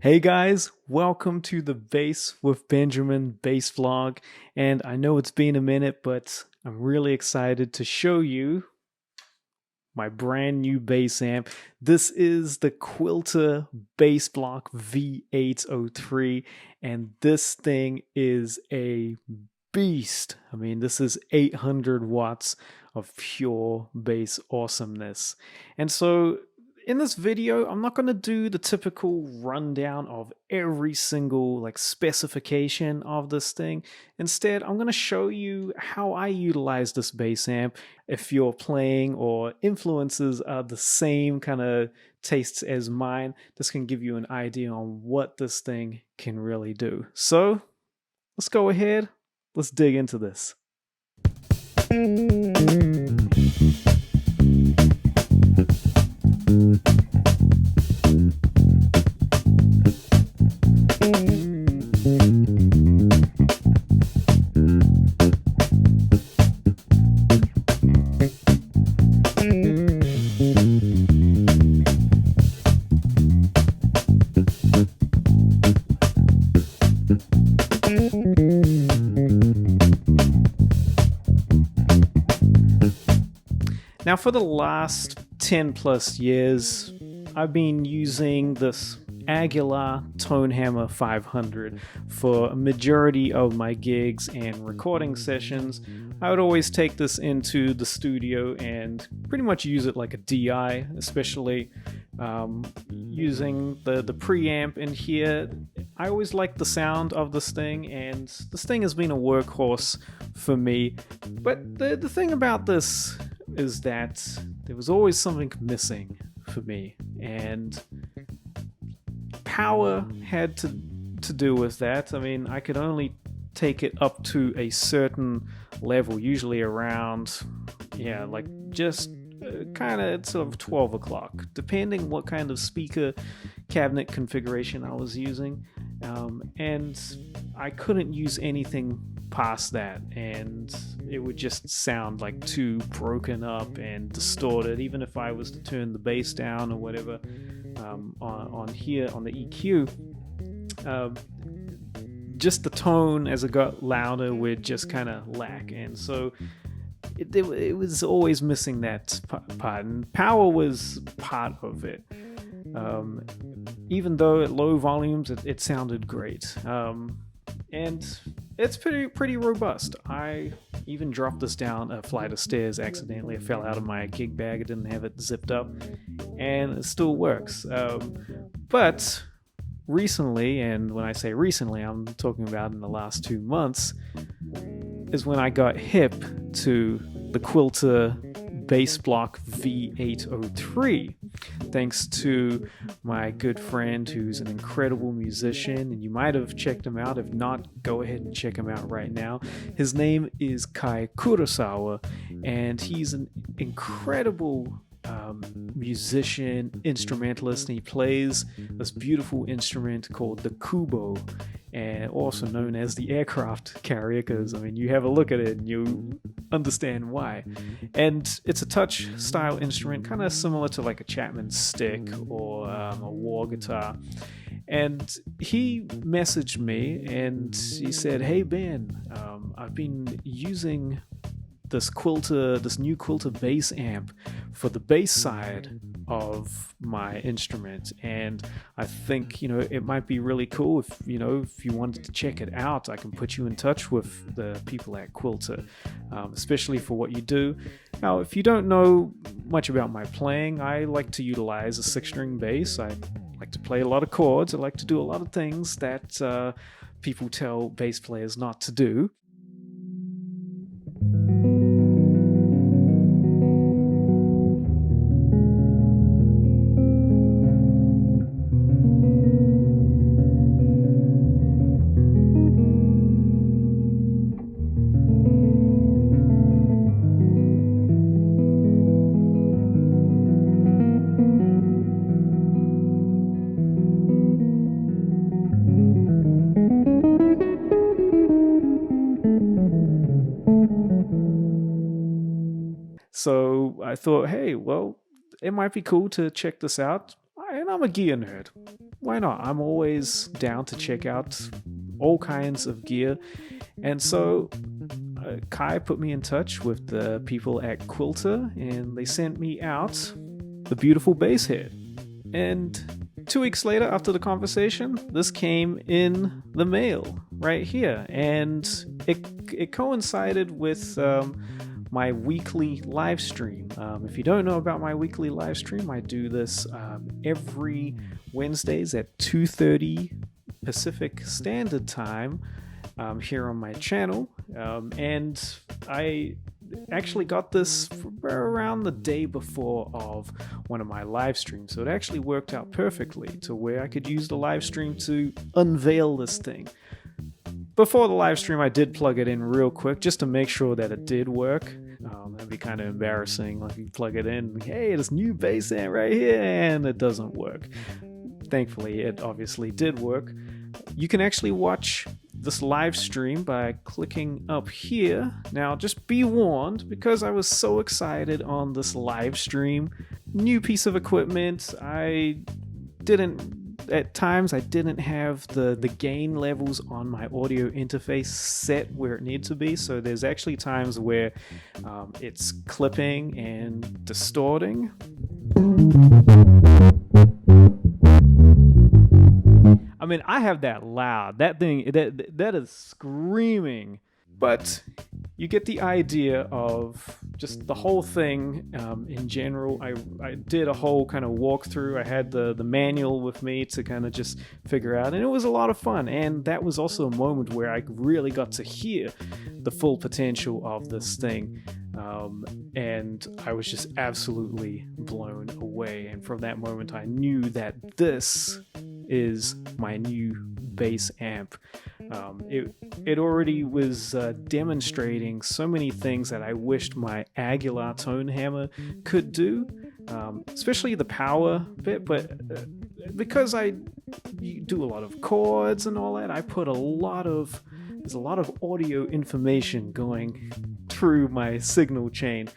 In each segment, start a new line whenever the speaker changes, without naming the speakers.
Hey guys, welcome to the Bass with Benjamin bass vlog. And I know it's been a minute, but I'm really excited to show you my brand new bass amp. This is the Quilter Bass Block V803, and this thing is a beast. I mean, this is 800 watts of pure bass awesomeness. And so in this video, I'm not going to do the typical rundown of every single specification of this thing. Instead, I'm going to show you how I utilize this bass amp. If your playing or influences are the same kind of tastes as mine, this can give you an idea on what this thing can really do. So let's go ahead. Let's dig into this. Now, for the last 10 plus years, I've been using this Aguilar Tonehammer 500 for a majority of my gigs and recording sessions. I would always take this into the studio and pretty much use it like a DI, especially using the preamp in here. I always liked the sound of this thing, and this thing has been a workhorse for me. But the thing about this is that there was always something missing for me, and power had to do with that. I mean, I could only take it up to a certain level, usually around, just kind of sort of 12 o'clock, depending what kind of speaker cabinet configuration I was using. And I couldn't use anything past that, and it would just sound like too broken up and distorted, even if I was to turn the bass down or whatever on here on the EQ. Just the tone as it got louder would just kind of lack, and so it was always missing that part, and power was part of it. Even though at low volumes it sounded great, and it's pretty robust. I even dropped this down a flight of stairs accidentally. It fell out of my gig bag. I didn't have it zipped up, and it still works. But recently, and when I say recently, I'm talking about in the last 2 months, is when I got hip to the Quilter Bass Block V803, thanks to my good friend who's an incredible musician, and you might have checked him out. If not, go ahead and check him out right now. His name is Kai Kurosawa, and he's an incredible musician, instrumentalist, and he plays this beautiful instrument called the kubo, and also known as the aircraft carrier, because I mean, you have a look at it and you understand why. And it's a touch style instrument, kind of similar to like a Chapman stick or a war guitar. And he messaged me and he said, "Hey Ben, I've been using this new Quilter bass amp for the bass side of my instrument, and I think it might be really cool if you wanted to check it out. I can put you in touch with the people at Quilter, especially for what you do." Now, if you don't know much about my playing, I like to utilize a 6-string bass. I like to play a lot of chords. I like to do a lot of things that people tell bass players not to do. So I thought, hey, well, it might be cool to check this out. And I'm a gear nerd. why not? I'm always down to check out all kinds of gear. And so Kai put me in touch with the people at Quilter, and they sent me out the beautiful bass head. And 2 weeks later, after the conversation, this came in the mail right here. And it coincided with my weekly live stream. If you don't know about my weekly live stream, I do this every Wednesdays at 2:30 Pacific Standard Time here on my channel. And I actually got this around the day before of one of my live streams. So it actually worked out perfectly to where I could use the live stream to unveil this thing. Before the live stream, I did plug it in real quick just to make sure that it did work. That'd be kind of embarrassing. Like you plug it in, hey, this new bass amp right here, and it doesn't work. Thankfully, it obviously did work. You can actually watch this live stream by clicking up here. Now, just be warned, because I was so excited on this live stream, new piece of equipment, at times I didn't have the gain levels on my audio interface set where it needs to be. So there's actually times where it's clipping and distorting. I mean, I have that loud. That thing, that is screaming. But you get the idea of just the whole thing in general. I did a whole kind of walkthrough. I had the manual with me to kind of just figure out, and it was a lot of fun. And that was also a moment where I really got to hear the full potential of this thing. And I was just absolutely blown away. And from that moment, I knew that this is my new bass amp. It already was demonstrating so many things that I wished my Aguilar tone hammer could do, especially the power bit. But because I do a lot of chords and all that, I put there's a lot of audio information going through my signal chain.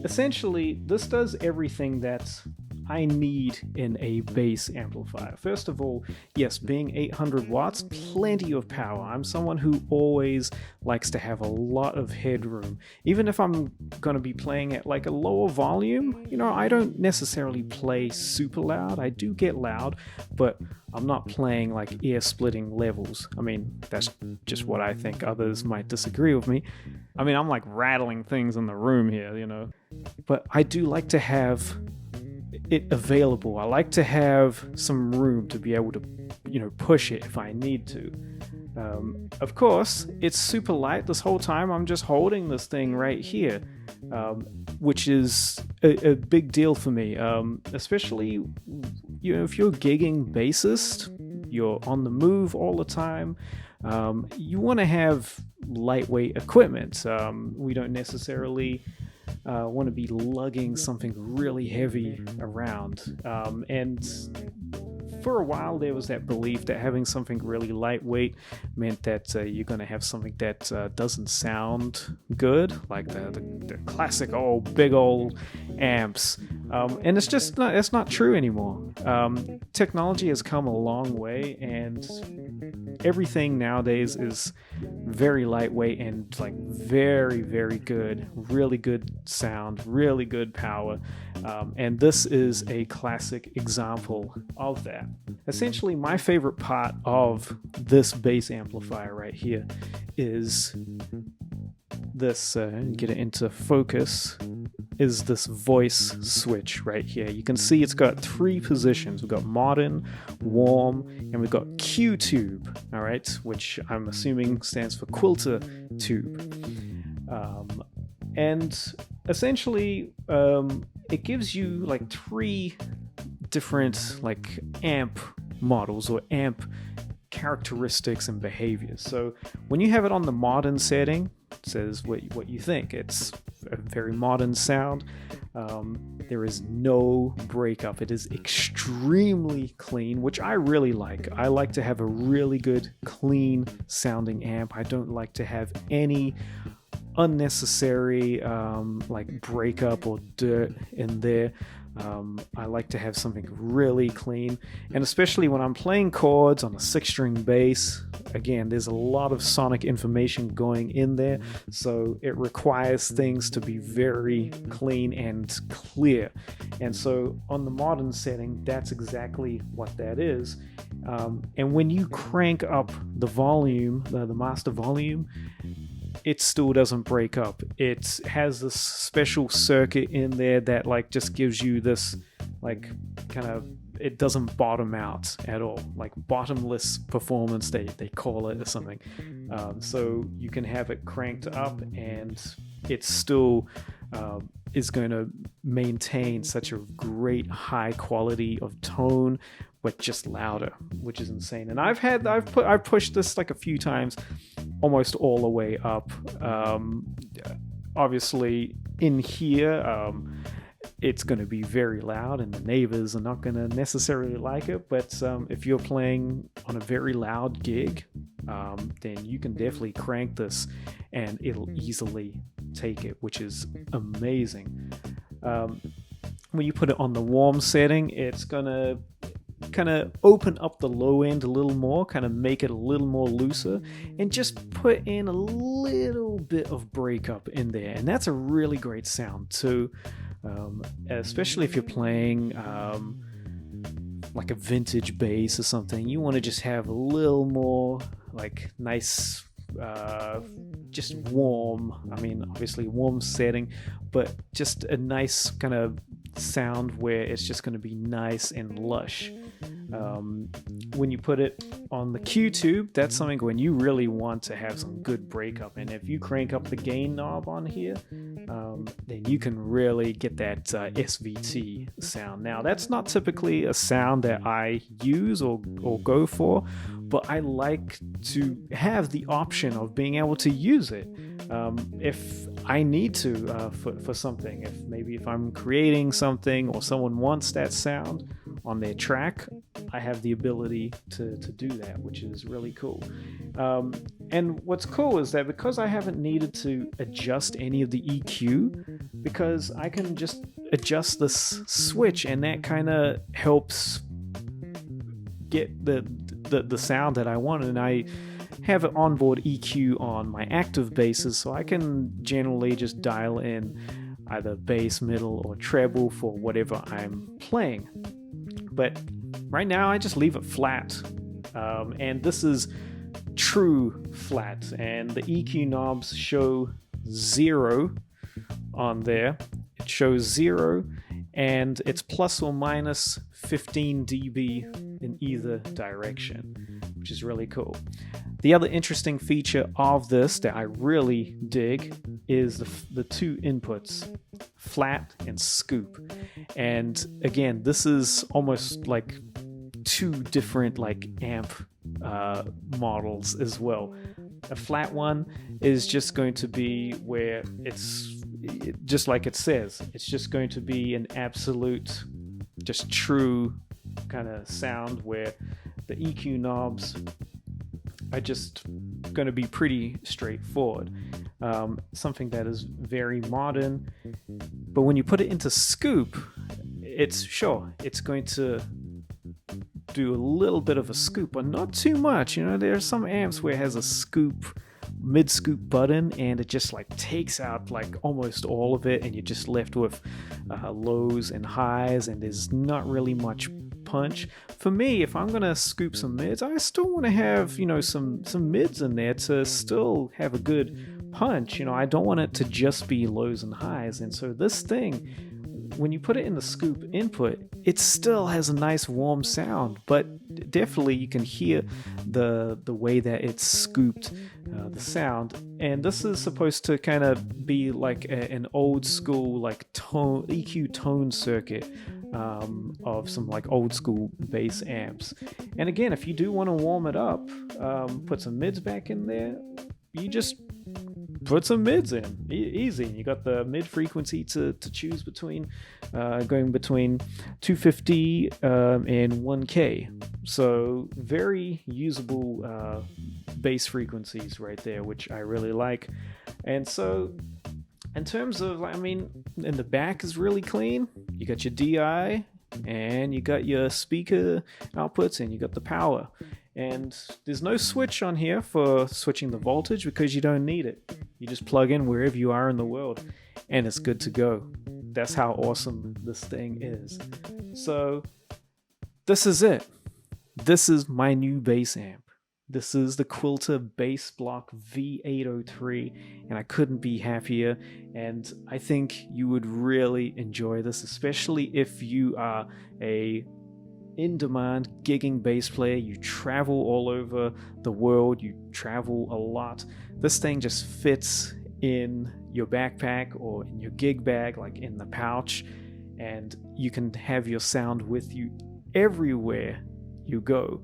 Essentially, this does everything that I need in a bass amplifier. First of all, yes, being 800 watts, plenty of power. I'm someone who always likes to have a lot of headroom. Even if I'm going to be playing at like a lower volume, I don't necessarily play super loud. I do get loud, but I'm not playing like ear-splitting levels. I mean, that's just what I think. Others might disagree with me. I mean, I'm like rattling things in the room here, But I do like to have it available. I like to have some room to be able to, push it if I need to. Of course, it's super light. This whole time I'm just holding this thing right here, which is a big deal for me, especially if you're a gigging bassist, you're on the move all the time. You want to have lightweight equipment. We don't necessarily want to be lugging something really heavy around. And for a while, there was that belief that having something really lightweight meant that you're going to have something that doesn't sound good, like the classic big old amps. And it's not true anymore. Technology has come a long way, and everything nowadays is very lightweight and like very, very good, really good sound, really good power. And this is a classic example of that. Essentially, my favorite part of this bass amplifier right here is this, get it into focus, is this voice switch right here. You can see it's got 3 positions. We've got modern, warm, and we've got Q tube, all right, which I'm assuming stands for Quilter tube. And essentially, it gives you like 3 different like amp models or amp characteristics and behaviors. So when you have it on the modern setting, it says what you think. It's a very modern sound. There is no breakup. It is extremely clean, which I really like. I like to have a really good, clean sounding amp. I don't like to have any unnecessary like breakup or dirt in there. I like to have something really clean, and especially when I'm playing chords on a 6-string bass, again, there's a lot of sonic information going in there, so it requires things to be very clean and clear. And so on the modern setting, that's exactly what that is. And when you crank up the volume, the master volume, it still doesn't break up. It has this special circuit in there that like just gives you this like kind of, it doesn't bottom out at all, like bottomless performance they call it or something. So you can have it cranked up and it still is going to maintain such a great high quality of tone, but just louder, which is insane. And I've pushed this like a few times, almost all the way up. Obviously in here, it's going to be very loud and the neighbors are not going to necessarily like it, but if you're playing on a very loud gig, then you can definitely crank this and it'll easily take it, which is amazing. When you put it on the warm setting, it's gonna kind of open up the low end a little more, kind of make it a little more looser, and just put in a little bit of breakup in there, and that's a really great sound too. Especially if you're playing like a vintage bass or something, you want to just have a little more like nice, just warm. I mean, obviously warm setting, but just a nice kind of sound where it's just going to be nice and lush. When you put it on the Q tube, that's something when you really want to have some good breakup, and if you crank up the gain knob on here, then you can really get that SVT sound. Now that's not typically a sound that I use or go for, but I like to have the option of being able to use it if I need to for something. If I'm creating something or someone wants that sound on their track, I have the ability to do that, which is really cool. And what's cool is that because I haven't needed to adjust any of the EQ, because I can just adjust this switch, and that kind of helps get the sound that I want. And I have an onboard EQ on my active basses, so I can generally just dial in either bass, middle, or treble for whatever I'm playing. But right now I just leave it flat, and this is true flat, and the EQ knobs show 0 on there. It shows 0, and it's plus or minus 15 dB in either direction, which is really cool. The other interesting feature of this that I really dig is the 2 inputs, flat and scoop. And again, this is almost like 2 different like amp models as well. A flat one is just going to be where it's just like it says, it's just going to be an absolute, just true kind of sound where the EQ knobs are just going to be pretty straightforward. Something that is very modern. But when you put it into scoop, it's going to do a little bit of a scoop, but not too much. You know, there are some amps where it has a scoop, mid-scoop button, and it just like takes out like almost all of it, and you're just left with lows and highs, and there's not really much punch. For me, if I'm gonna scoop some mids, I still want to have, you know, some mids in there to still have a good punch. You know, I don't want it to just be lows and highs. And so this thing, when you put it in the scoop input, it still has a nice warm sound, but definitely you can hear the way that it's scooped the sound. And this is supposed to kind of be like an old school like tone EQ tone circuit of some like old school bass amps. And again, if you do want to warm it up, put some mids back in there, you just put some mids in. Easy. You got the mid frequency to choose between, going between 250 and 1K. So very usable bass frequencies right there, which I really like. And so in terms of, I mean, in the back is really clean. You got your DI and you got your speaker outputs and you got the power. And there's no switch on here for switching the voltage because you don't need it. You just plug in wherever you are in the world and it's good to go. That's how awesome this thing is. So this is it. This is my new bass amp. This is the Quilter Bass Block V803 and I couldn't be happier, and I think you would really enjoy this, especially if you are a in-demand gigging bass player. You travel all over the world, you travel a lot. This thing just fits in your backpack or in your gig bag, like in the pouch, and you can have your sound with you everywhere you go.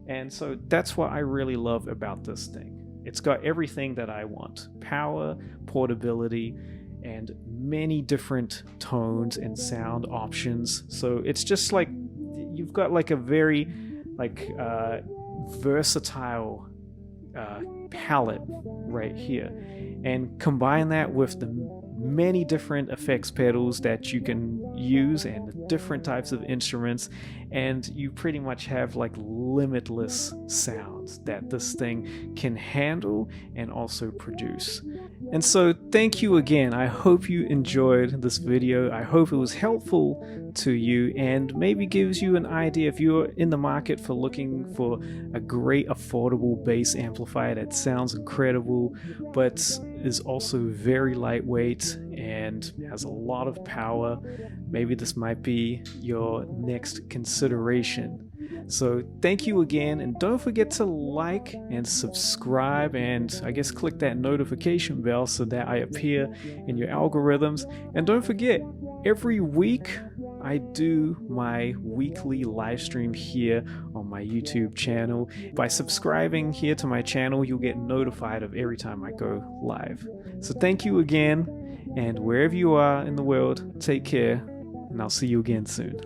And so that's what I really love about this thing. It's got everything that I want: power, portability, and many different tones and sound options. So it's just like you've got like a very like versatile palette right here, and combine that with the many different effects pedals that you can use and different types of instruments, and you pretty much have like limitless sounds that this thing can handle and also produce. And so thank you again. I hope you enjoyed this video. I hope it was helpful to you and maybe gives you an idea if you're in the market for looking for a great affordable bass amplifier that sounds incredible but is also very lightweight and has a lot of power. Maybe this might be your next consideration. So thank you again, and don't forget to like and subscribe, and I guess click that notification bell so that I appear in your algorithms. And don't forget, every week I do my weekly live stream here on my YouTube channel. By subscribing here to my channel, you'll get notified of every time I go live. So thank you again, and wherever you are in the world, take care, and I'll see you again soon.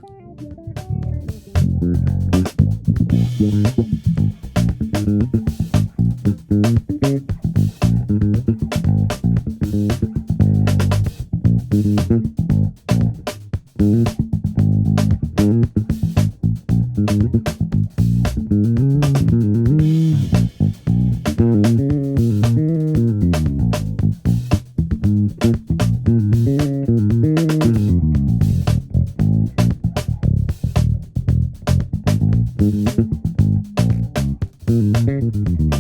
Thank you.